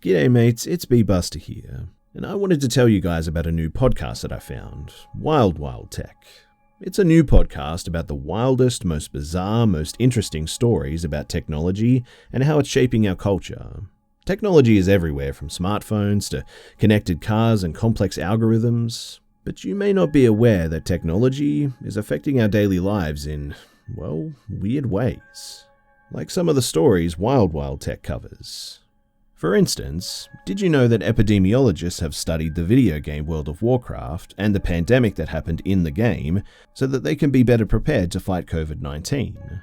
G'day mates, it's Busta here, and I wanted to tell you guys about a new podcast that I found, Wild Tech. It's a new podcast about the wildest, most bizarre, most interesting stories about technology and how it's shaping our culture. Technology is everywhere, from smartphones to connected cars and complex algorithms, but you may not be aware that technology is affecting our daily lives in, well, weird ways. Like some of the stories Wild Tech covers. For instance, did you know that epidemiologists have studied the video game World of Warcraft and the pandemic that happened in the game so that they can be better prepared to fight COVID-19?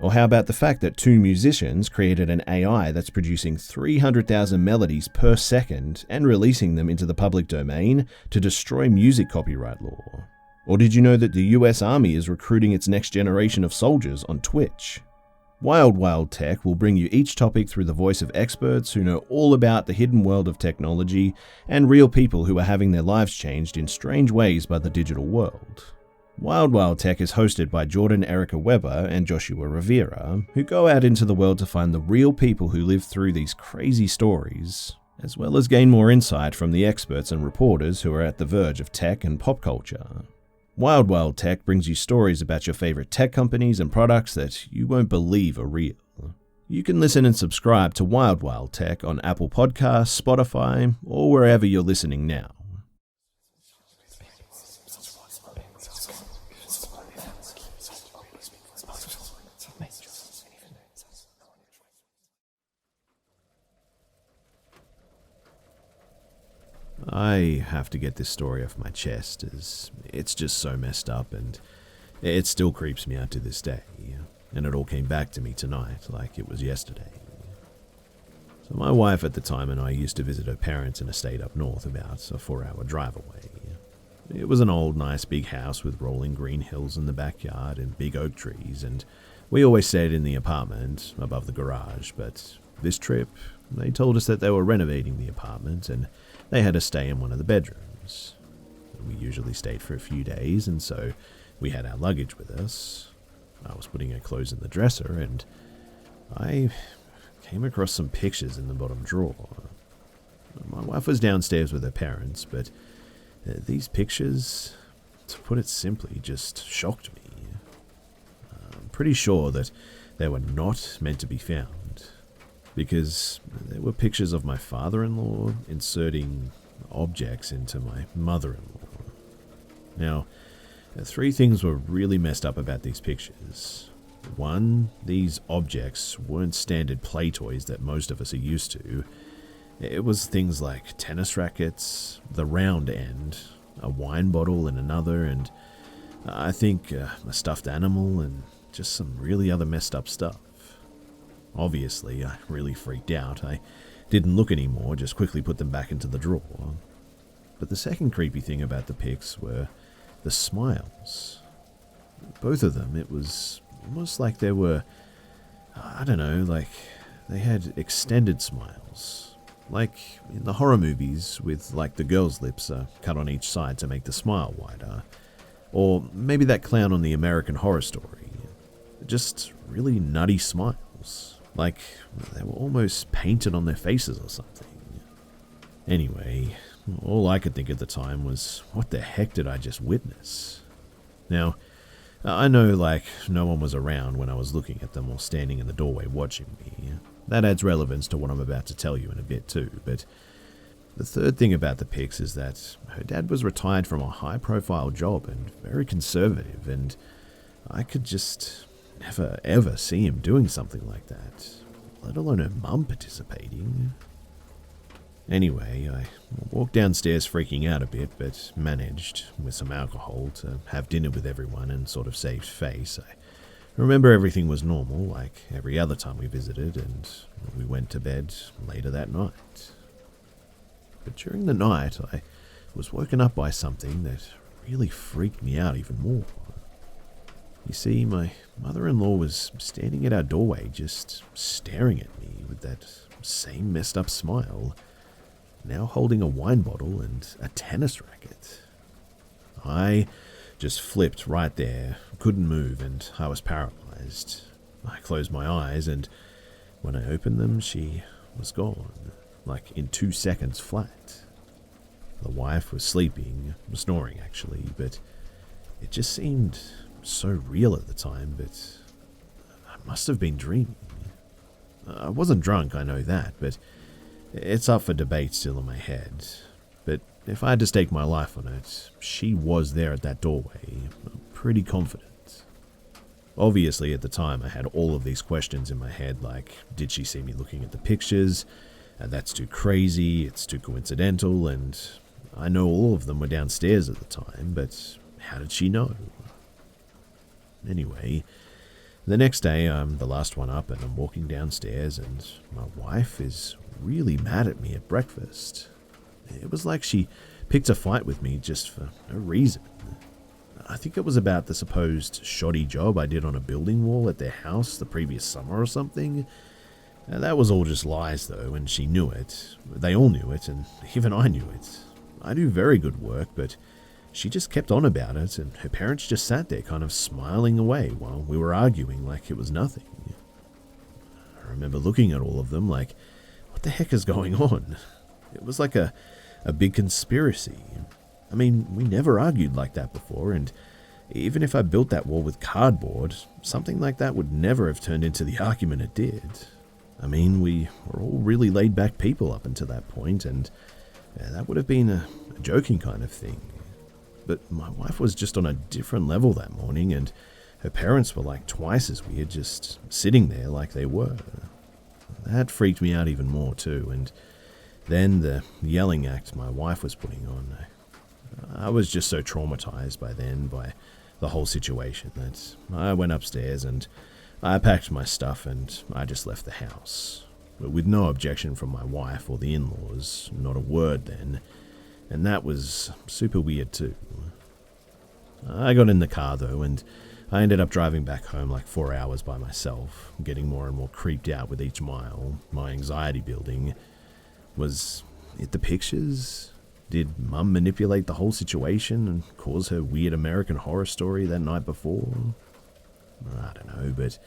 Or how about the fact that two musicians created an AI that's producing 300,000 melodies per second and releasing them into the public domain to destroy music copyright law? Or did you know that the US Army is recruiting its next generation of soldiers on Twitch? Wild Tech will bring you each topic through the voice of experts who know all about the hidden world of technology and real people who are having their lives changed in strange ways by the digital world. Wild Tech is hosted by Jordan Erica Weber and Joshua Rivera, who go out into the world to find the real people who live through these crazy stories, as well as gain more insight from the experts and reporters who are at the verge of tech and pop culture. Wild Tech brings you stories about your favorite tech companies and products that you won't believe are real. You can listen and subscribe to Wild Tech on Apple Podcasts, Spotify, or wherever you're listening now. I have to get this story off my chest, as it's just so messed up and it still creeps me out to this day. And it all came back to me tonight like it was yesterday. So my wife at the time and I used to visit her parents in a state up north, about a 4-hour drive away. It was an old, nice big house with rolling green hills in the backyard and big oak trees, and we always stayed in the apartment above the garage, but this trip they told us that they were renovating the apartment and they had us stay in one of the bedrooms. We usually stayed for a few days, and so we had our luggage with us. I was putting our clothes in the dresser, and I came across some pictures in the bottom drawer. My wife was downstairs with her parents, but these pictures, to put it simply, just shocked me. I'm pretty sure that they were not meant to be found, because there were pictures of my father-in-law inserting objects into my mother-in-law. Now, 3 things were really messed up about these pictures. 1, these objects weren't standard play toys that most of us are used to. It was things like tennis rackets, the round end, a wine bottle in another, and I think a stuffed animal, and just some really other messed up stuff. Obviously, I really freaked out. I didn't look anymore, just quickly put them back into the drawer. But the second creepy thing about the pics were the smiles. Both of them, it was almost like they were, I don't know, like they had extended smiles. Like in the horror movies with like the girl's lips cut on each side to make the smile wider. Or maybe that clown on the American Horror Story. Just really nutty smiles. Like they were almost painted on their faces or something. Anyway, all I could think at the time was, what the heck did I just witness? Now, I know like no one was around when I was looking at them or standing in the doorway watching me. That adds relevance to what I'm about to tell you in a bit too, but the third thing about the pics is that her dad was retired from a high-profile job and very conservative, and I could just never ever see him doing something like that, let alone her mum participating. Anyway, I walked downstairs freaking out a bit, but managed, with some alcohol, to have dinner with everyone and sort of saved face. I remember everything was normal, like every other time we visited, and we went to bed later that night. But during the night, I was woken up by something that really freaked me out even more. You see, my mother-in-law was standing at our doorway just staring at me with that same messed up smile, now holding a wine bottle and a tennis racket. I just flipped right there, couldn't move, and I was paralyzed. I closed my eyes, and when I opened them, she was gone. like in 2 seconds flat. The wife was sleeping, snoring actually, but it just seemed so real at the time, but I must have been dreaming. I wasn't drunk, I know that, but it's up for debate still in my head. But if I had to stake my life on it, she was there at that doorway. I'm pretty confident. Obviously, at the time, I had all of these questions in my head, like, did she see me looking at the pictures? That's too crazy, it's too coincidental, and I know all of them were downstairs at the time, but how did she know? Anyway, the next day, I'm the last one up, and I'm walking downstairs, and my wife is really mad at me at breakfast. It was like she picked a fight with me just for no reason. I think it was about the supposed shoddy job I did on a building wall at their house the previous summer or something. That was all just lies, though, and she knew it. They all knew it, and even I knew it. I do very good work, but she just kept on about it, and her parents just sat there kind of smiling away while we were arguing like it was nothing. I remember looking at all of them like, what the heck is going on? It was like a big conspiracy. I mean, we never argued like that before, and even if I built that wall with cardboard, something like that would never have turned into the argument it did. I mean, we were all really laid-back people up until that point, and that would have been a joking kind of thing. But my wife was just on a different level that morning, and her parents were like twice as weird, just sitting there like they were. That freaked me out even more too, and then the yelling act my wife was putting on. I was just so traumatized by then, by the whole situation, that I went upstairs and I packed my stuff and I just left the house. But with no objection from my wife or the in-laws, not a word then, and that was super weird too. I got in the car though, and I ended up driving back home like 4 hours by myself, getting more and more creeped out with each mile, my anxiety building. Was it the pictures? Did Mum manipulate the whole situation and cause her weird American Horror Story that night before? I don't know, but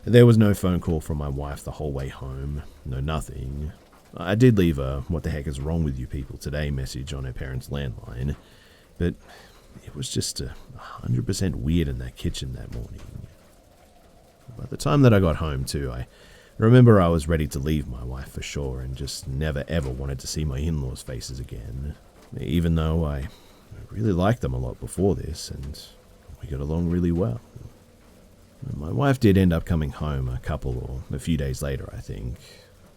there was no phone call from my wife the whole way home. No nothing. I did leave a "what the heck is wrong with you people today" message on her parents' landline, but it was just 100% weird in that kitchen that morning. By the time that I got home too, I remember I was ready to leave my wife for sure and just never ever wanted to see my in-laws' faces again, even though I really liked them a lot before this and we got along really well. My wife did end up coming home a few days later, I think.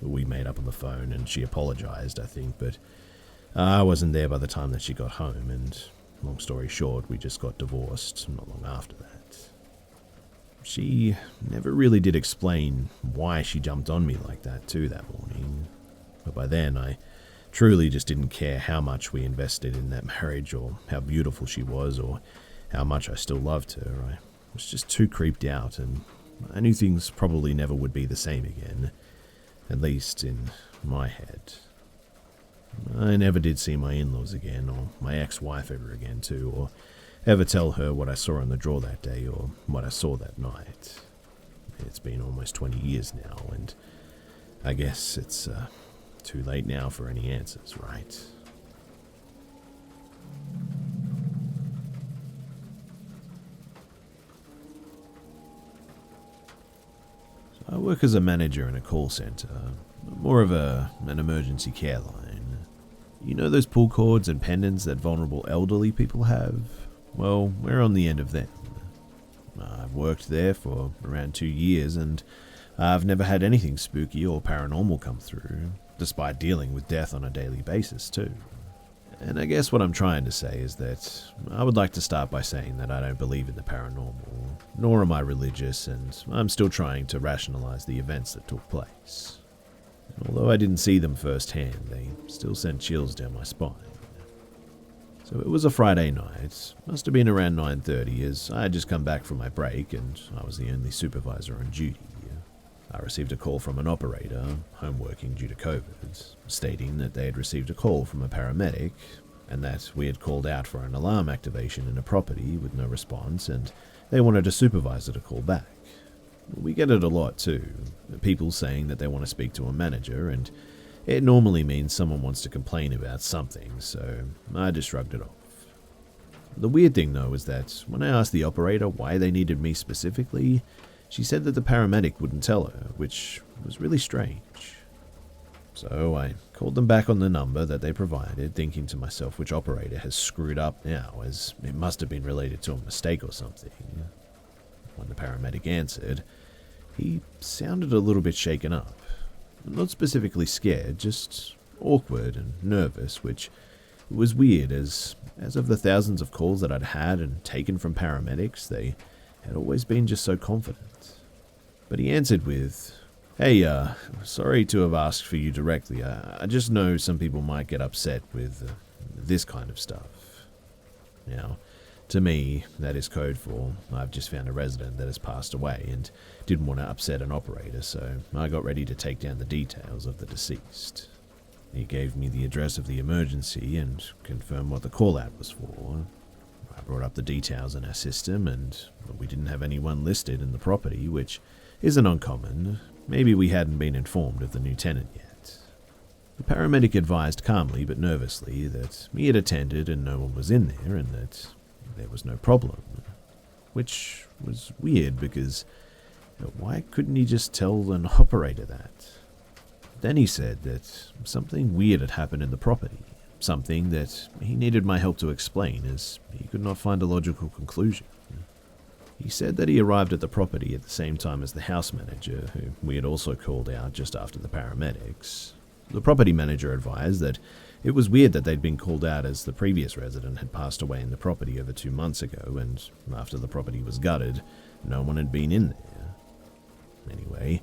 We made up on the phone and she apologized, I think, but I wasn't there by the time that she got home, and long story short, we just got divorced not long after that. She never really did explain why she jumped on me like that too that morning, but by then I truly just didn't care how much we invested in that marriage or how beautiful she was or how much I still loved her. I was just too creeped out, and I knew things probably never would be the same again, at least in my head. I never did see my in-laws again, or my ex-wife ever again too, or ever tell her what I saw in the drawer that day or what I saw that night. It's been almost 20 years now, and I guess it's too late now for any answers, right? I work as a manager in a call center, more of an emergency care line. You know those pull cords and pendants that vulnerable elderly people have? Well, we're on the end of them. I've worked there for around 2 years, and I've never had anything spooky or paranormal come through, despite dealing with death on a daily basis too. And I guess what I'm trying to say is that I would like to start by saying that I don't believe in the paranormal, nor am I religious, and I'm still trying to rationalize the events that took place. And although I didn't see them firsthand, they still sent chills down my spine. So it was a Friday night, must have been around 9:30, as I had just come back from my break and I was the only supervisor on duty. I received a call from an operator, home working due to COVID, stating that they had received a call from a paramedic and that we had called out for an alarm activation in a property with no response, and they wanted a supervisor to call back. We get it a lot too, people saying that they want to speak to a manager, and It normally means someone wants to complain about something, so I just shrugged it off. The weird thing, though, is that when I asked the operator why they needed me specifically, she said that the paramedic wouldn't tell her, which was really strange. So I called them back on the number that they provided, thinking to myself which operator has screwed up now, as it must have been related to a mistake or something. When the paramedic answered, he sounded a little bit shaken up. Not specifically scared, just awkward and nervous, which was weird as of the thousands of calls that I'd had and taken from paramedics, they had always been just so confident. But he answered with, "Hey, sorry to have asked for you directly. I just know some people might get upset with this kind of stuff." Now, to me, that is code for, I've just found a resident that has passed away and didn't want to upset an operator, so I got ready to take down the details of the deceased. He gave me the address of the emergency and confirmed what the call-out was for. I brought up the details in our system, and we didn't have anyone listed in the property, which isn't uncommon. Maybe we hadn't been informed of the new tenant yet. The paramedic advised calmly but nervously that he had attended and no one was in there and that there was no problem. Which was weird because why couldn't he just tell an operator that? Then he said that something weird had happened in the property, something that he needed my help to explain as he could not find a logical conclusion. He said that he arrived at the property at the same time as the house manager, who we had also called out just after the paramedics. The property manager advised that it was weird that they'd been called out as the previous resident had passed away in the property over 2 months ago, and after the property was gutted, no one had been in there. Anyway,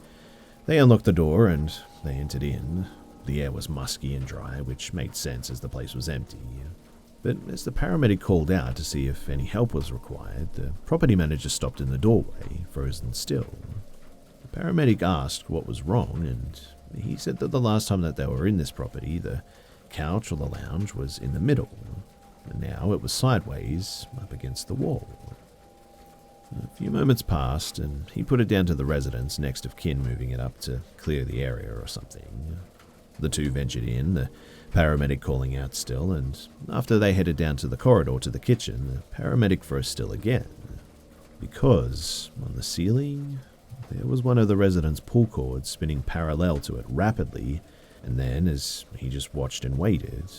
they unlocked the door and they entered in. The air was musky and dry, which made sense as the place was empty. But as the paramedic called out to see if any help was required, the property manager stopped in the doorway, frozen still. The paramedic asked what was wrong, and he said that the last time that they were in this property, the couch or the lounge was in the middle, and now it was sideways up against the wall. A few moments passed, and he put it down to the residents next of kin moving it up to clear the area or something. The two ventured in, the paramedic calling out still, and after they headed down to the corridor to the kitchen, the paramedic froze still again. Because on the ceiling, there was one of the residents' pull cords spinning parallel to it rapidly, and then, as he just watched and waited,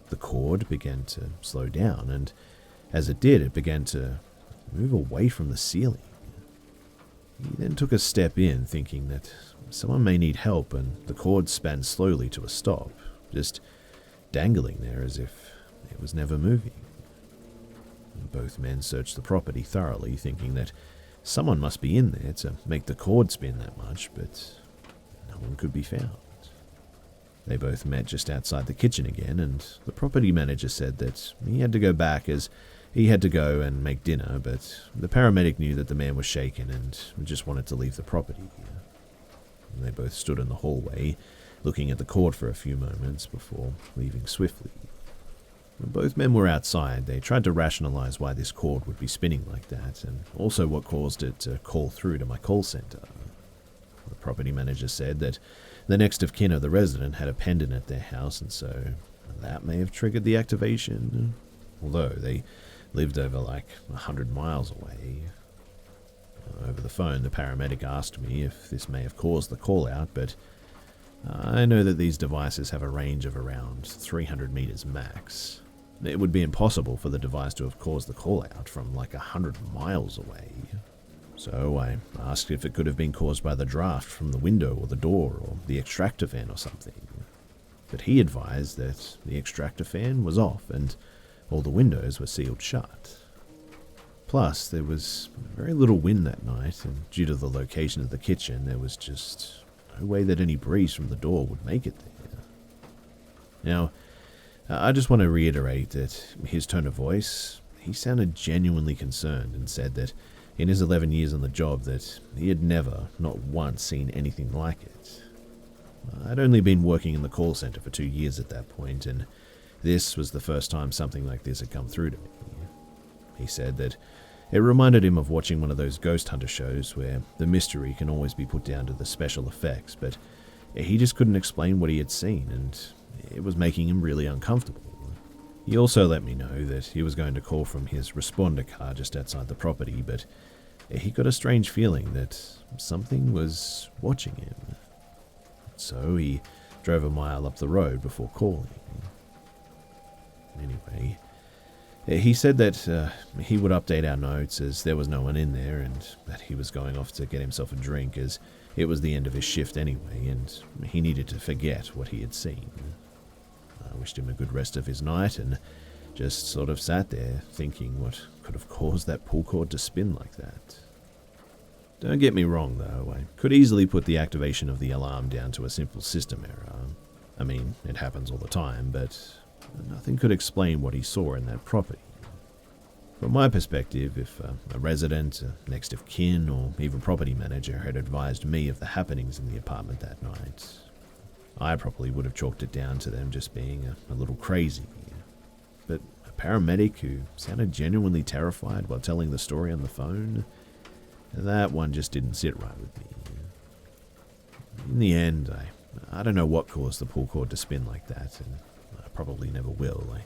the cord began to slow down, and as it did, it began to move away from the ceiling. He then took a step in, thinking that someone may need help, and the cord span slowly to a stop, just dangling there as if it was never moving. Both men searched the property thoroughly, thinking that someone must be in there to make the cord spin that much, but no one could be found. They both met just outside the kitchen again, and the property manager said that he had to go back as he had to go and make dinner, but the paramedic knew that the man was shaken and just wanted to leave the property. They both stood in the hallway, looking at the cord for a few moments before leaving swiftly. When both men were outside, they tried to rationalize why this cord would be spinning like that, and also what caused it to call through to my call center. The property manager said that the next of kin of the resident had a pendant at their house, and so that may have triggered the activation, although they lived over like 100 miles away. Over the phone, the paramedic asked me if this may have caused the call-out, but I know that these devices have a range of around 300 meters max. It would be impossible for the device to have caused the call-out from like 100 miles away. So I asked if it could have been caused by the draft from the window or the door or the extractor fan or something. But he advised that the extractor fan was off and all the windows were sealed shut. Plus, there was very little wind that night, and due to the location of the kitchen, there was just no way that any breeze from the door would make it there. Now, I just want to reiterate that his tone of voice, he sounded genuinely concerned and said that in his 11 years on the job that he had never, not once, seen anything like it. I'd only been working in the call center for 2 years at that point, and this was the first time something like this had come through to me. He said that it reminded him of watching one of those ghost hunter shows where the mystery can always be put down to the special effects, but He just couldn't explain what he had seen, and it was making him really uncomfortable. He also let me know that he was going to call from his responder car just outside the property, but he got a strange feeling that something was watching him. So he drove a mile up the road before calling. Anyway, he said that he would update our notes as there was no one in there, and that he was going off to get himself a drink as it was the end of his shift anyway, and he needed to forget what he had seen. I wished him a good rest of his night and just sort of sat there thinking what could have caused that pull cord to spin like that. Don't get me wrong though, I could easily put the activation of the alarm down to a simple system error. I mean, it happens all the time, but nothing could explain what he saw in that property. From my perspective, if a resident, a next of kin, or even property manager had advised me of the happenings in the apartment that night, I probably would have chalked it down to them just being a little crazy. But a paramedic who sounded genuinely terrified while telling the story on the phone, that one just didn't sit right with me. In the end, I don't know what caused the pull cord to spin like that, and I probably never will. I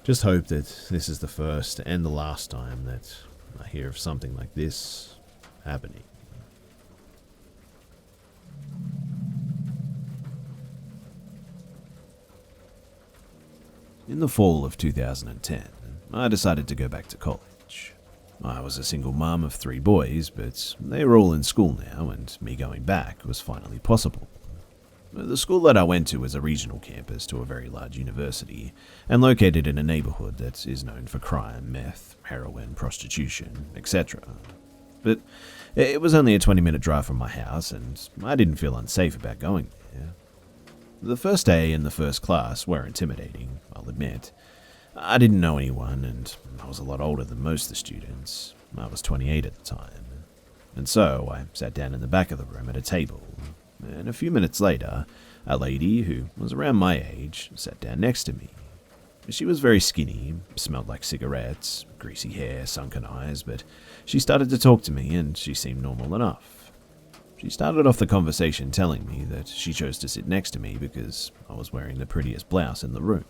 just hope that this is the first and the last time that I hear of something like this happening. In the fall of 2010, I decided to go back to college. I was a single mum of 3 boys, but they were all in school now, and me going back was finally possible. The school that I went to is a regional campus to a very large university, and located in a neighborhood that is known for crime, meth, heroin, prostitution, etc. But it was only a 20-minute drive from my house, and I didn't feel unsafe about going there. The first day and the first class were intimidating, I'll admit. I didn't know anyone, and I was a lot older than most of the students. I was 28 at the time. And so I sat down in the back of the room at a table, and a few minutes later, a lady who was around my age sat down next to me. She was very skinny, smelled like cigarettes, greasy hair, sunken eyes, but she started to talk to me and she seemed normal enough. She started off the conversation telling me that she chose to sit next to me because I was wearing the prettiest blouse in the room.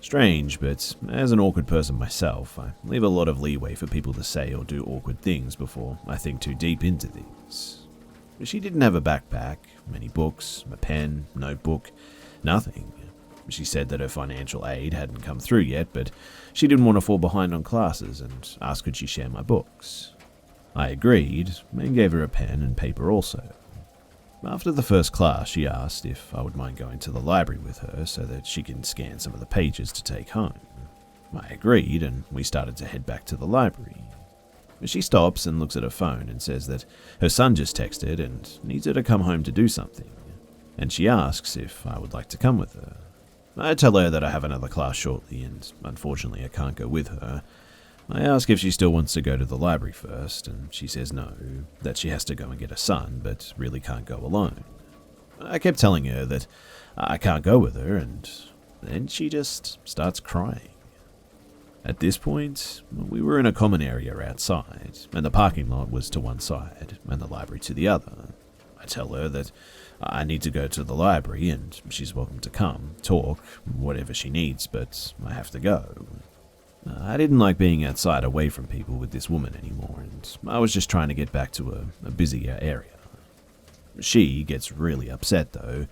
Strange, but as an awkward person myself, I leave a lot of leeway for people to say or do awkward things before I think too deep into things. She didn't have a backpack, any books, a pen, notebook, nothing. She said that her financial aid hadn't come through yet, but she didn't want to fall behind on classes and asked could she share my books. I agreed and gave her a pen and paper also. After the first class, she asked if I would mind going to the library with her so that she can scan some of the pages to take home. I agreed, and we started to head back to the library. She stops and looks at her phone and says that her son just texted and needs her to come home to do something, and she asks if I would like to come with her. I tell her that I have another class shortly and unfortunately I can't go with her. I ask if she still wants to go to the library first, and she says no, that she has to go and get her son, but really can't go alone. I kept telling her that I can't go with her, and then she just starts crying. At this point, we were in a common area outside, and the parking lot was to one side, and the library to the other. I tell her that I need to go to the library, and she's welcome to come, talk, whatever she needs, but I have to go. I didn't like being outside away from people with this woman anymore, and I was just trying to get back to a busier area. She gets really upset, though,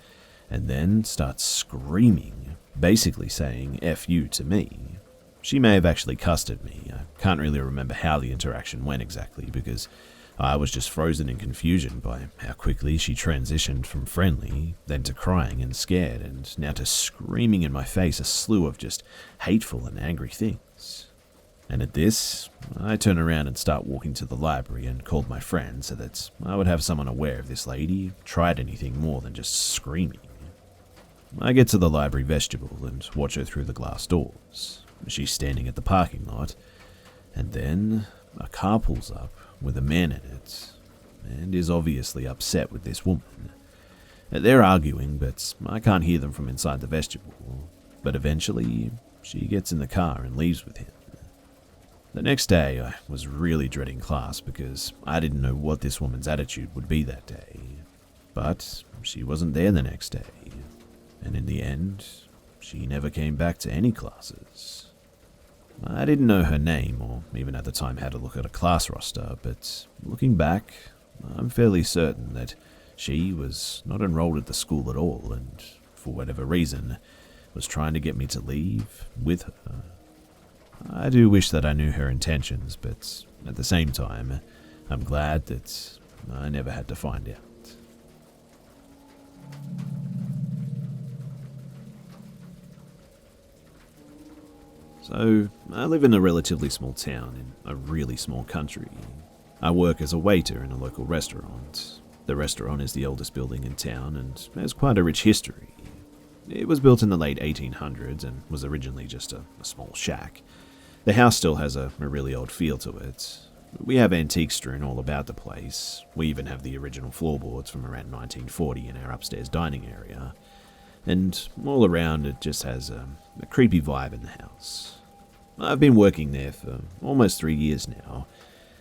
and then starts screaming, basically saying F you to me. She may have actually cussed at me. I can't really remember how the interaction went exactly because I was just frozen in confusion by how quickly she transitioned from friendly, then to crying and scared, and now to screaming in my face a slew of just hateful and angry things. And at this, I turn around and start walking to the library and called my friend so that I would have someone aware if this lady tried anything more than just screaming. I get to the library vestibule and watch her through the glass doors. She's standing at the parking lot, and then a car pulls up with a man in it, and is obviously upset with this woman. They're arguing, but I can't hear them from inside the vestibule. But eventually, she gets in the car and leaves with him. The next day, I was really dreading class because I didn't know what this woman's attitude would be that day. But she wasn't there the next day, and in the end, she never came back to any classes. I didn't know her name or even at the time had to look at a class roster, but looking back, I'm fairly certain that she was not enrolled at the school at all and, for whatever reason, was trying to get me to leave with her. I do wish that I knew her intentions, but at the same time, I'm glad that I never had to find out. So, I live in a relatively small town in a really small country. I work as a waiter in a local restaurant. The restaurant is the oldest building in town and has quite a rich history. It was built in the late 1800s and was originally just a small shack. The house still has a really old feel to it. We have antiques strewn all about the place. We even have the original floorboards from around 1940 in our upstairs dining area. And all around it just has a creepy vibe in the house. I've been working there for almost 3 years now,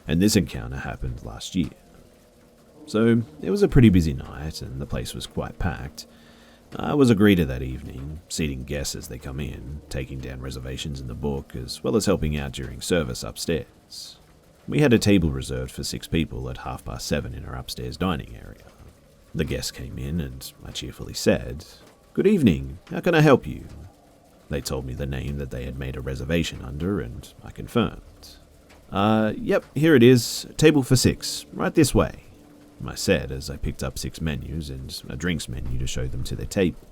and this encounter happened last year. So it was a pretty busy night, and the place was quite packed. I was a greeter that evening, seating guests as they come in, taking down reservations in the book, as well as helping out during service upstairs. We had a table reserved for 6 people at 7:30 in our upstairs dining area. The guests came in, and I cheerfully said, "Good evening, how can I help you?" They told me the name that they had made a reservation under, and I confirmed. Yep, here it is, table for 6, right this way," I said as I picked up 6 menus and a drinks menu to show them to their table.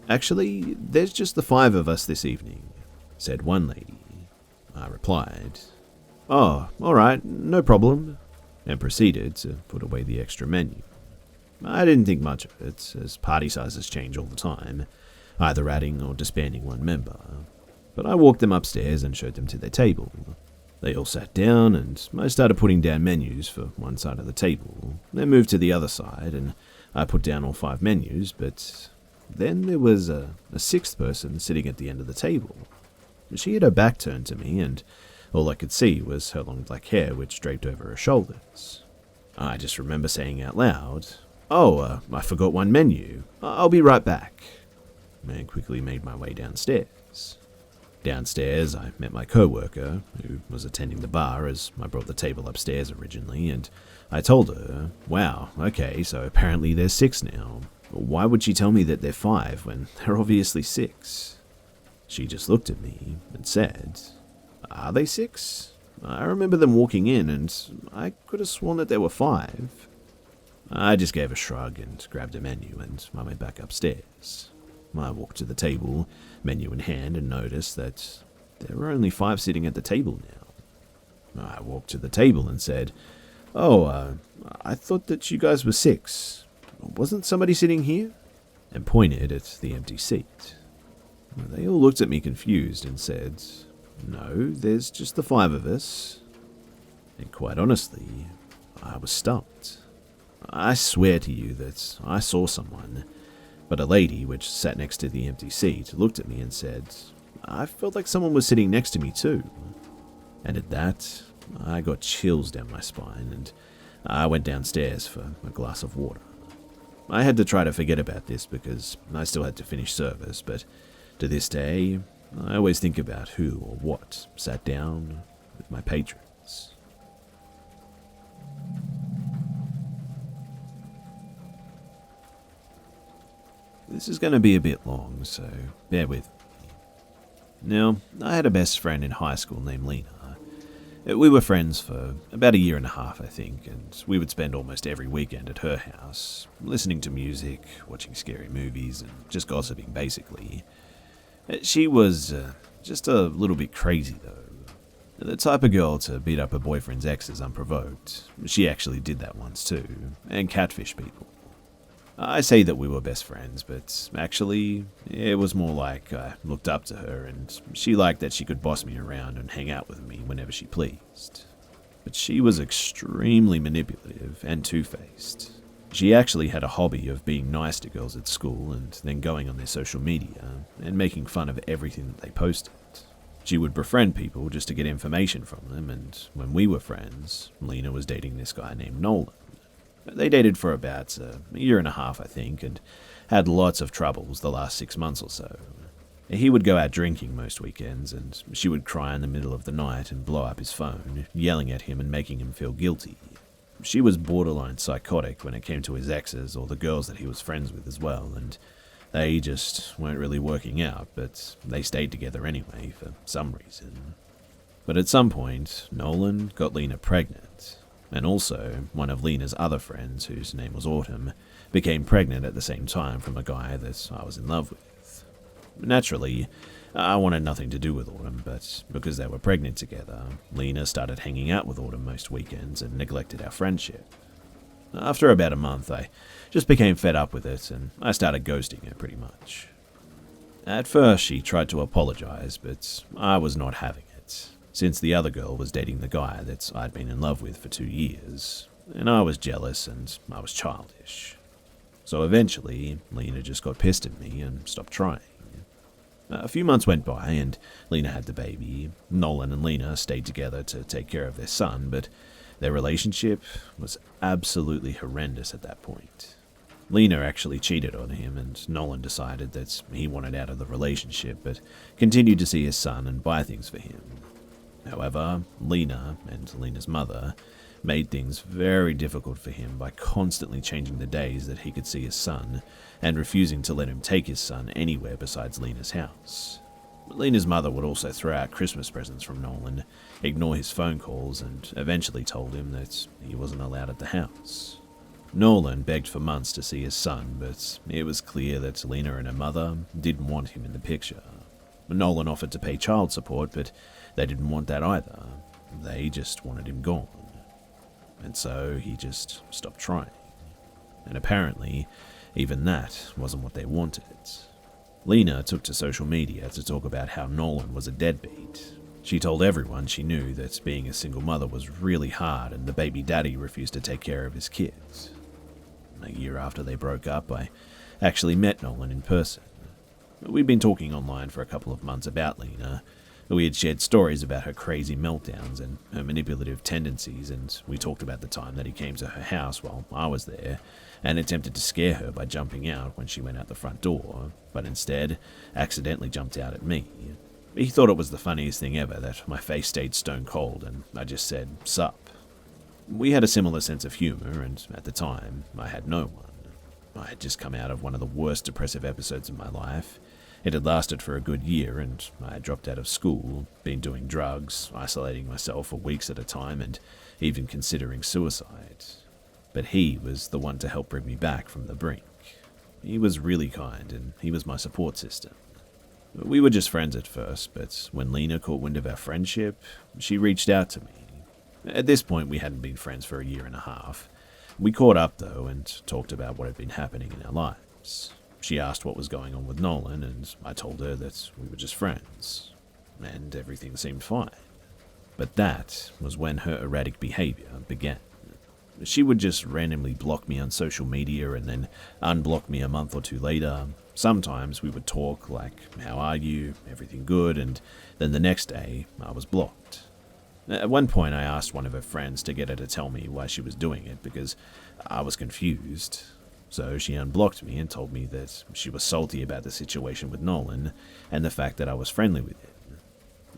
"Actually, there's just the 5 of us this evening," said one lady. I replied, "Oh, alright, no problem," and proceeded to put away the extra menu. I didn't think much of it, as party sizes change all the time, either adding or disbanding one member. But I walked them upstairs and showed them to their table. They all sat down, and I started putting down menus for one side of the table, then moved to the other side, and I put down all 5 menus, but then there was a 6th person sitting at the end of the table. She had her back turned to me, and all I could see was her long black hair which draped over her shoulders. I just remember saying out loud, "Oh, I forgot one menu. I'll be right back," and quickly made my way downstairs. Downstairs, I met my co-worker, who was attending the bar as I brought the table upstairs originally, and I told her, "Wow, okay, so apparently there's 6 now. Why would she tell me that they're 5 when they're obviously 6? She just looked at me and said, "Are they 6? I remember them walking in, and I could have sworn that there were 5. I just gave a shrug and grabbed a menu, and I went back upstairs. I walked to the table, menu in hand, and noticed that there were only 5 sitting at the table now. I walked to the table and said, "Oh, I thought that you guys were 6. Wasn't somebody sitting here?" and pointed at the empty seat. They all looked at me confused and said, "No, there's just the 5 of us." And quite honestly, I was stumped. I swear to you that I saw someone, but a lady which sat next to the empty seat looked at me and said, "I felt like someone was sitting next to me too." And at that, I got chills down my spine, and I went downstairs for a glass of water. I had to try to forget about this because I still had to finish service, but to this day, I always think about who or what sat down with my patrons. This is going to be a bit long, so bear with me. Now, I had a best friend in high school named Lena. We were friends for about 1.5 years, I think, and we would spend almost every weekend at her house, listening to music, watching scary movies, and just gossiping, basically. She was just a little bit crazy, though. The type of girl to beat up her boyfriend's exes unprovoked. She actually did that once too, and catfish people. I say that we were best friends, but actually, it was more like I looked up to her and she liked that she could boss me around and hang out with me whenever she pleased. But she was extremely manipulative and two-faced. She actually had a hobby of being nice to girls at school and then going on their social media and making fun of everything that they posted. She would befriend people just to get information from them, and when we were friends, Lena was dating this guy named Nolan. They dated for about a year and a half, I think, and had lots of troubles the last 6 months or so. He would go out drinking most weekends, and she would cry in the middle of the night and blow up his phone, yelling at him and making him feel guilty. She was borderline psychotic when it came to his exes or the girls that he was friends with as well, and they just weren't really working out, but they stayed together anyway for some reason. But at some point, Nolan got Lena pregnant, and also one of Lena's other friends, whose name was Autumn, became pregnant at the same time from a guy that I was in love with. Naturally, I wanted nothing to do with Autumn, but because they were pregnant together, Lena started hanging out with Autumn most weekends and neglected our friendship. After about a month, I just became fed up with it, and I started ghosting her pretty much. At first, she tried to apologize, but I was not having it, since the other girl was dating the guy that I'd been in love with for 2 years, and I was jealous and I was childish. So eventually, Lena just got pissed at me and stopped trying. A few months went by and Lena had the baby. Nolan and Lena stayed together to take care of their son, but their relationship was absolutely horrendous at that point. Lena actually cheated on him, and Nolan decided that he wanted out of the relationship but continued to see his son and buy things for him. However, Lena and Lena's mother made things very difficult for him by constantly changing the days that he could see his son and refusing to let him take his son anywhere besides Lena's house. Lena's mother would also throw out Christmas presents from Nolan, ignore his phone calls, and eventually told him that he wasn't allowed at the house. Nolan begged for months to see his son, but it was clear that Lena and her mother didn't want him in the picture. Nolan offered to pay child support, but they didn't want that either. They just wanted him gone. And so he just stopped trying. And apparently, even that wasn't what they wanted. Lena took to social media to talk about how Nolan was a deadbeat. She told everyone she knew that being a single mother was really hard and the baby daddy refused to take care of his kids. A year after they broke up, I actually met Nolan in person. We'd been talking online for a couple of months about Lena. We had shared stories about her crazy meltdowns and her manipulative tendencies, and we talked about the time that he came to her house while I was there and attempted to scare her by jumping out when she went out the front door, but instead accidentally jumped out at me. He thought it was the funniest thing ever that my face stayed stone cold and I just said, "Sup." We had a similar sense of humor, and at the time, I had no one. I had just come out of one of the worst depressive episodes of my life. It had lasted for a good year, and I had dropped out of school, been doing drugs, isolating myself for weeks at a time, and even considering suicide. But he was the one to help bring me back from the brink. He was really kind, and he was my support system. We were just friends at first, but when Lena caught wind of our friendship, she reached out to me. At this point, we hadn't been friends for a year and a half. We caught up, though, and talked about what had been happening in our lives. She asked what was going on with Nolan, and I told her that we were just friends, and everything seemed fine. But that was when her erratic behavior began. She would just randomly block me on social media and then unblock me a month or two later. Sometimes we would talk like, "How are you? Everything good?" And then the next day, I was blocked. At one point, I asked one of her friends to get her to tell me why she was doing it because I was confused. So she unblocked me and told me that she was salty about the situation with Nolan and the fact that I was friendly with him.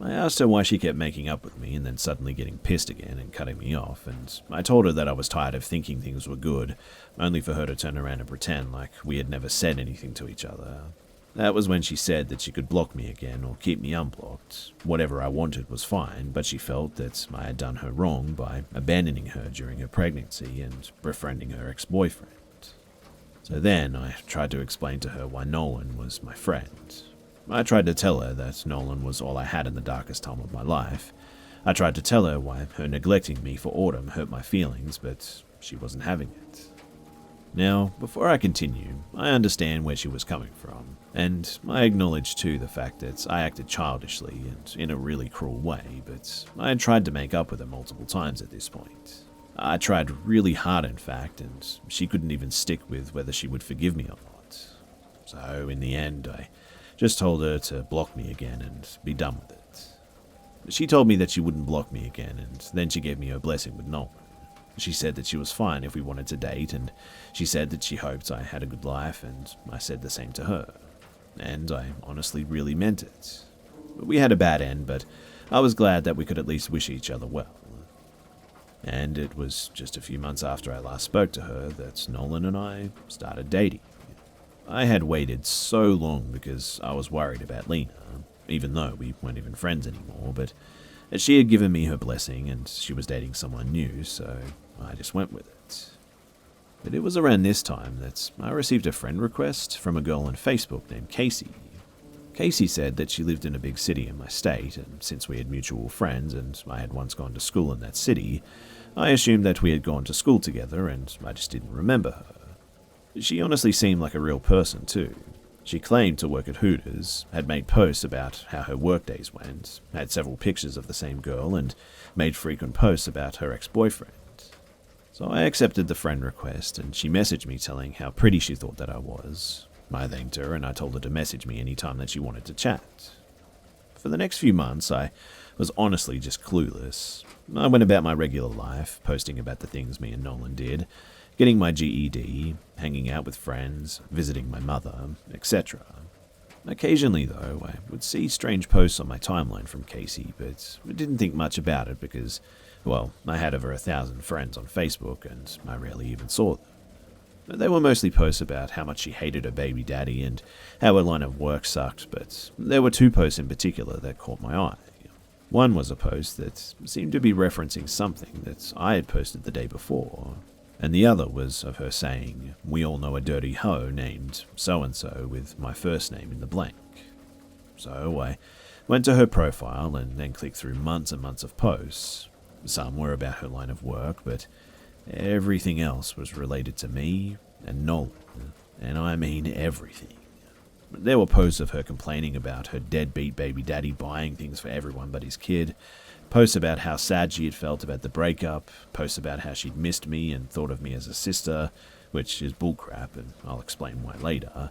I asked her why she kept making up with me and then suddenly getting pissed again and cutting me off, and I told her that I was tired of thinking things were good, only for her to turn around and pretend like we had never said anything to each other. That was when she said that she could block me again or keep me unblocked. Whatever I wanted was fine, but she felt that I had done her wrong by abandoning her during her pregnancy and befriending her ex-boyfriend. So then I tried to explain to her why Nolan was my friend. I tried to tell her that Nolan was all I had in the darkest time of my life. I tried to tell her why her neglecting me for Autumn hurt my feelings, but she wasn't having it. Now, before I continue, I understand where she was coming from, and I acknowledge too the fact that I acted childishly and in a really cruel way, but I had tried to make up with her multiple times at this point. I tried really hard, in fact, and she couldn't even stick with whether she would forgive me or not. So, in the end, I just told her to block me again and be done with it. She told me that she wouldn't block me again, and then she gave me her blessing with Nolan. She said that she was fine if we wanted to date, and she said that she hoped I had a good life, and I said the same to her. And I honestly really meant it. We had a bad end, but I was glad that we could at least wish each other well. And it was just a few months after I last spoke to her that Nolan and I started dating. I had waited so long because I was worried about Lena, even though we weren't even friends anymore, but she had given me her blessing and she was dating someone new, so I just went with it. But it was around this time that I received a friend request from a girl on Facebook named Casey. Casey said that she lived in a big city in my state, and since we had mutual friends and I had once gone to school in that city, I assumed that we had gone to school together and I just didn't remember her. She honestly seemed like a real person too. She claimed to work at Hooters, had made posts about how her workdays went, had several pictures of the same girl, and made frequent posts about her ex-boyfriend. So I accepted the friend request, and she messaged me telling how pretty she thought that I was. I thanked her, and I told her to message me any time that she wanted to chat. For the next few months, I was honestly just clueless. I went about my regular life, posting about the things me and Nolan did, getting my GED, hanging out with friends, visiting my mother, etc. Occasionally, though, I would see strange posts on my timeline from Casey, but I didn't think much about it because, well, I had over 1,000 friends on Facebook and I rarely even saw them. They were mostly posts about how much she hated her baby daddy and how her line of work sucked, but there were two posts in particular that caught my eye. One was a post that seemed to be referencing something that I had posted the day before, and the other was of her saying, "We all know a dirty hoe named so-and-so with my first name in the blank." So I went to her profile and then clicked through months and months of posts. Some were about her line of work, but everything else was related to me and Nolan, and I mean everything. There were posts of her complaining about her deadbeat baby daddy buying things for everyone but his kid, posts about how sad she had felt about the breakup, posts about how she'd missed me and thought of me as a sister, which is bullcrap, and I'll explain why later,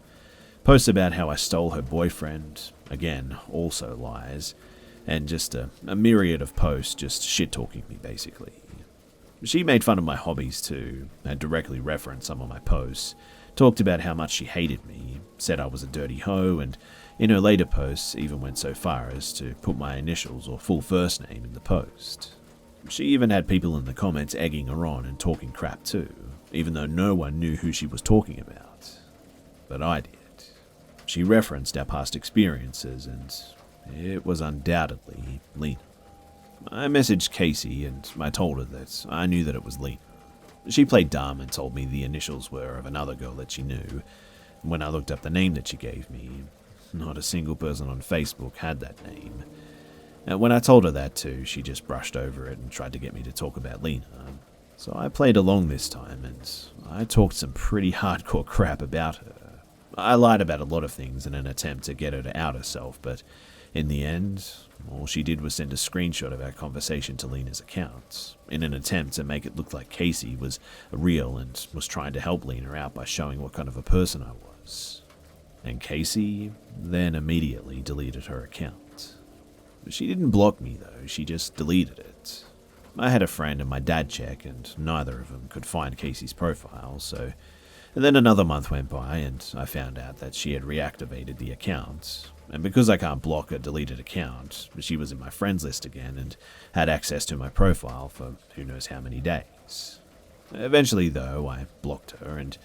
posts about how I stole her boyfriend, again, also lies, and just a myriad of posts just shit-talking me, basically. She made fun of my hobbies too, and directly referenced some of my posts, talked about how much she hated me, said I was a dirty hoe, and in her later posts even went so far as to put my initials or full first name in the post. She even had people in the comments egging her on and talking crap too, even though no one knew who she was talking about. But I did. She referenced our past experiences, and it was undoubtedly Lena. I messaged Casey and I told her that I knew that it was Lena. She played dumb and told me the initials were of another girl that she knew. When I looked up the name that she gave me, not a single person on Facebook had that name. And when I told her that too, she just brushed over it and tried to get me to talk about Lena. So I played along this time and I talked some pretty hardcore crap about her. I lied about a lot of things in an attempt to get her to out herself, but in the end, all she did was send a screenshot of our conversation to Lena's account, in an attempt to make it look like Casey was real and was trying to help Lena out by showing what kind of a person I was. And Casey then immediately deleted her account. She didn't block me though, she just deleted it. I had a friend and my dad check, and neither of them could find Casey's profile, so and then another month went by and I found out that she had reactivated the account. And because I can't block a deleted account, she was in my friends list again and had access to my profile for who knows how many days. Eventually, though, I blocked her, and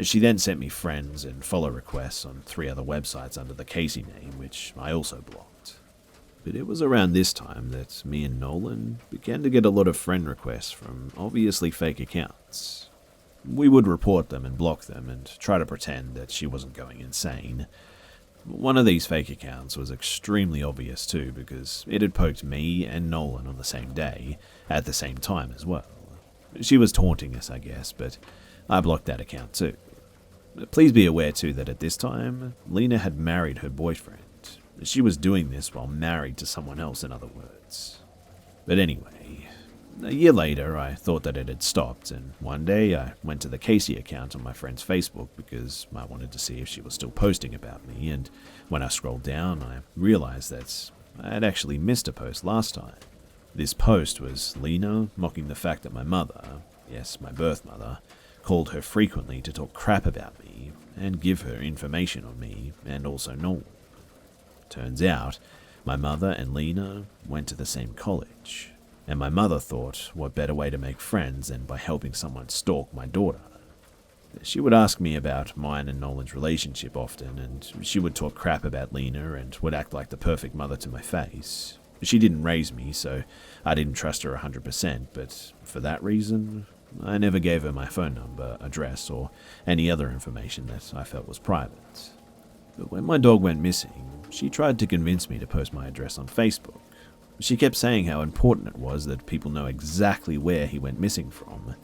she then sent me friends and follow requests on 3 other websites under the Casey name, which I also blocked. But it was around this time that me and Nolan began to get a lot of friend requests from obviously fake accounts. We would report them and block them and try to pretend that she wasn't going insane. One of these fake accounts was extremely obvious too, because it had poked me and Nolan on the same day, at the same time as well. She was taunting us, I guess, but I blocked that account too. Please be aware too that at this time, Lena had married her boyfriend. She was doing this while married to someone else, in other words. But anyway, a year later, I thought that it had stopped, and one day I went to the Casey account on my friend's Facebook because I wanted to see if she was still posting about me, and when I scrolled down, I realized that I had actually missed a post last time. This post was Lena mocking the fact that my mother, yes, my birth mother, called her frequently to talk crap about me and give her information on me and also Nolan. Turns out, my mother and Lena went to the same college, and my mother thought what better way to make friends than by helping someone stalk my daughter. She would ask me about mine and Nolan's relationship often, and she would talk crap about Lena and would act like the perfect mother to my face. She didn't raise me, so I didn't trust her 100%, but for that reason, I never gave her my phone number, address, or any other information that I felt was private. But when my dog went missing, she tried to convince me to post my address on Facebook. She kept saying how important it was that people know exactly where he went missing from.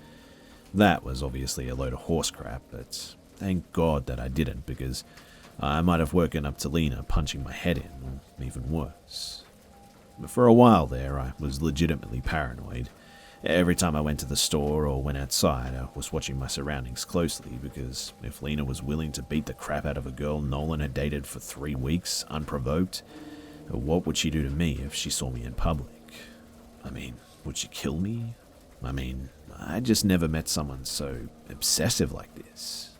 That was obviously a load of horse crap, but thank God that I didn't, because I might have woken up to Lena punching my head in, or even worse. But for a while there, I was legitimately paranoid. Every time I went to the store or went outside, I was watching my surroundings closely, because if Lena was willing to beat the crap out of a girl Nolan had dated for 3 weeks, unprovoked, what would she do to me if she saw me in public? I mean, would she kill me? I just never met someone so obsessive like this.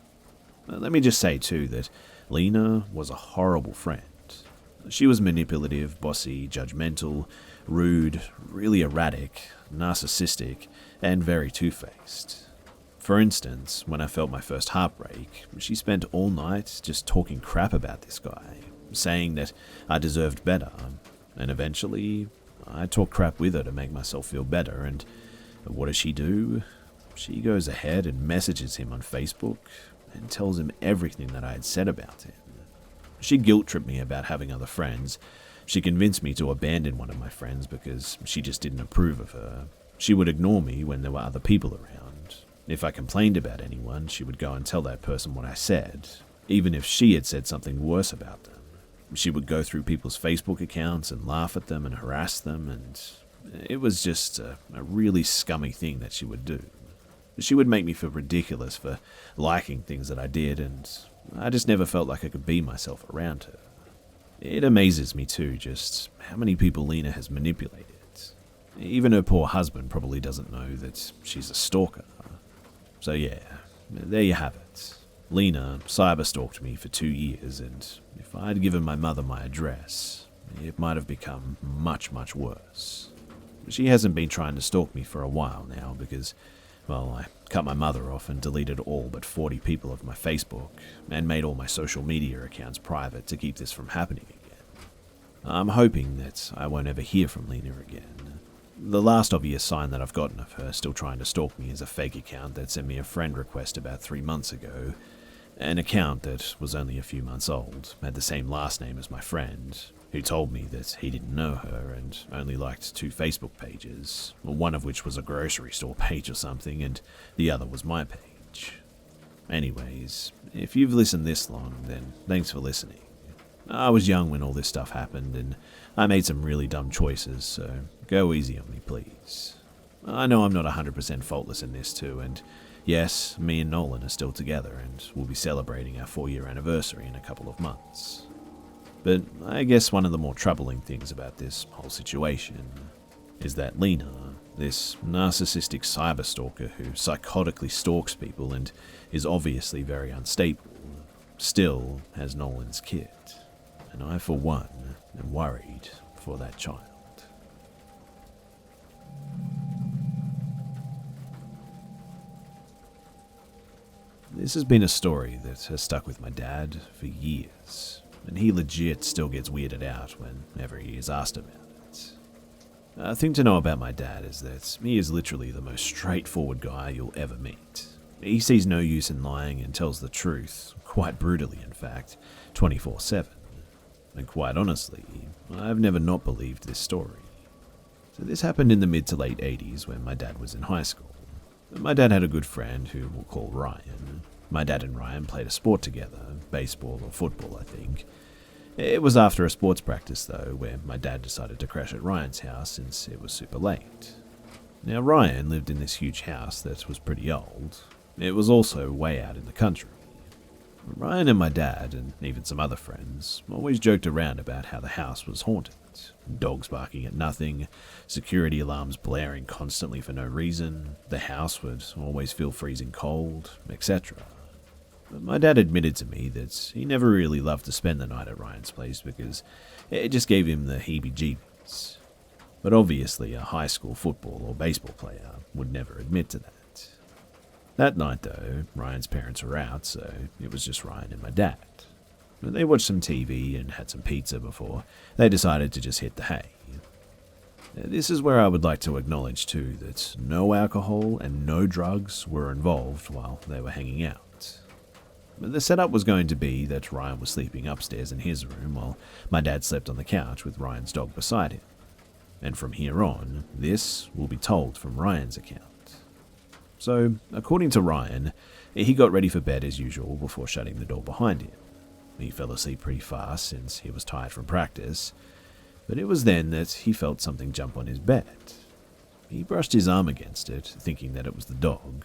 Let me just say, too, that Lena was a horrible friend. She was manipulative, bossy, judgmental, rude, really erratic, narcissistic, and very two-faced. For instance, when I felt my first heartbreak, she spent all night just talking crap about this guy, saying that I deserved better, and eventually I talked crap with her to make myself feel better, and what does she do? She goes ahead and messages him on Facebook and tells him everything that I had said about him. She guilt-tripped me about having other friends. She convinced me to abandon one of my friends because she just didn't approve of her. She would ignore me when there were other people around. If I complained about anyone, she would go and tell that person what I said, even if she had said something worse about them. She would go through people's Facebook accounts and laugh at them and harass them, and it was just a really scummy thing that she would do. She would make me feel ridiculous for liking things that I did, and I just never felt like I could be myself around her. It amazes me too just how many people Lena has manipulated. Even her poor husband probably doesn't know that she's a stalker. So yeah, there you have it. Lena cyberstalked me for 2 years, and if I'd given my mother my address, it might have become much, much worse. She hasn't been trying to stalk me for a while now because, well, I cut my mother off and deleted all but 40 people of my Facebook and made all my social media accounts private to keep this from happening again. I'm hoping that I won't ever hear from Lena again. The last obvious sign that I've gotten of her still trying to stalk me is a fake account that sent me a friend request about 3 months ago. An account that was only a few months old, had the same last name as my friend, who told me that he didn't know her and only liked 2 Facebook pages, one of which was a grocery store page or something, and the other was my page. Anyways, if you've listened this long, then thanks for listening. I was young when all this stuff happened, and I made some really dumb choices, so go easy on me, please. I know I'm not 100% faultless in this too, and yes, me and Nolan are still together, and we'll be celebrating our 4-year anniversary in a couple of months. But I guess one of the more troubling things about this whole situation is that Lena, this narcissistic cyberstalker who psychotically stalks people and is obviously very unstable, still has Nolan's kid. And I, for one, am worried for that child. This has been a story that has stuck with my dad for years, and he legit still gets weirded out whenever he is asked about it. A thing to know about my dad is that he is literally the most straightforward guy you'll ever meet. He sees no use in lying and tells the truth, quite brutally in fact, 24/7. And quite honestly, I've never not believed this story. So this happened in the mid to late 80s when my dad was in high school. My dad had a good friend who we'll call Ryan. My dad and Ryan played a sport together, baseball or football, I think. It was after a sports practice, though, where my dad decided to crash at Ryan's house since it was super late. Now, Ryan lived in this huge house that was pretty old. It was also way out in the country. Ryan and my dad, and even some other friends, always joked around about how the house was haunted. Dogs barking at nothing, security alarms blaring constantly for no reason, the house would always feel freezing cold, etc. But my dad admitted to me that he never really loved to spend the night at Ryan's place because it just gave him the heebie-jeebies. But obviously a high school football or baseball player would never admit to that. That night, though, Ryan's parents were out, so it was just Ryan and my dad. They watched some TV and had some pizza before they decided to just hit the hay. This is where I would like to acknowledge, too, that no alcohol and no drugs were involved while they were hanging out. The setup was going to be that Ryan was sleeping upstairs in his room while my dad slept on the couch with Ryan's dog beside him. And from here on, this will be told from Ryan's account. So, according to Ryan, he got ready for bed as usual before shutting the door behind him. He fell asleep pretty fast since he was tired from practice, but it was then that he felt something jump on his bed. He brushed his arm against it, thinking that it was the dog.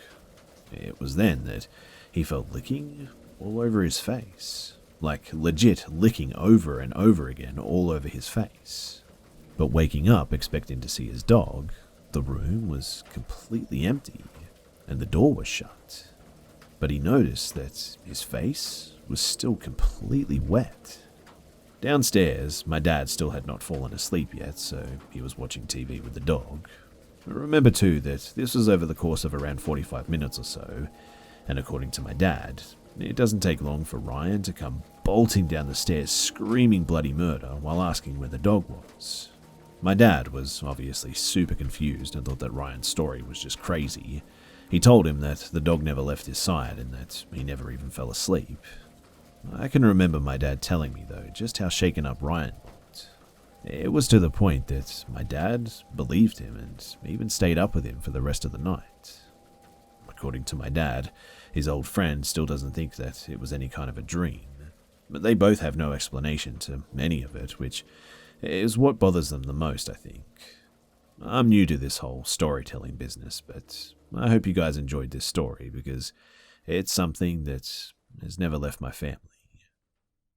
It was then that he felt licking all over his face, like legit licking over and over again all over his face. But waking up expecting to see his dog, the room was completely empty and the door was shut. But he noticed that his face was still completely wet. Downstairs, my dad still had not fallen asleep yet, so he was watching TV with the dog. Remember too that this was over the course of around 45 minutes or so, and according to my dad, it doesn't take long for Ryan to come bolting down the stairs screaming bloody murder while asking where the dog was. My dad was obviously super confused and thought that Ryan's story was just crazy. He told him that the dog never left his side and that he never even fell asleep. I can remember my dad telling me, though, just how shaken up Ryan looked. It was to the point that my dad believed him and even stayed up with him for the rest of the night. According to my dad, his old friend still doesn't think that it was any kind of a dream, but they both have no explanation to any of it, which is what bothers them the most, I think. I'm new to this whole storytelling business, but I hope you guys enjoyed this story because it's something that has never left my family.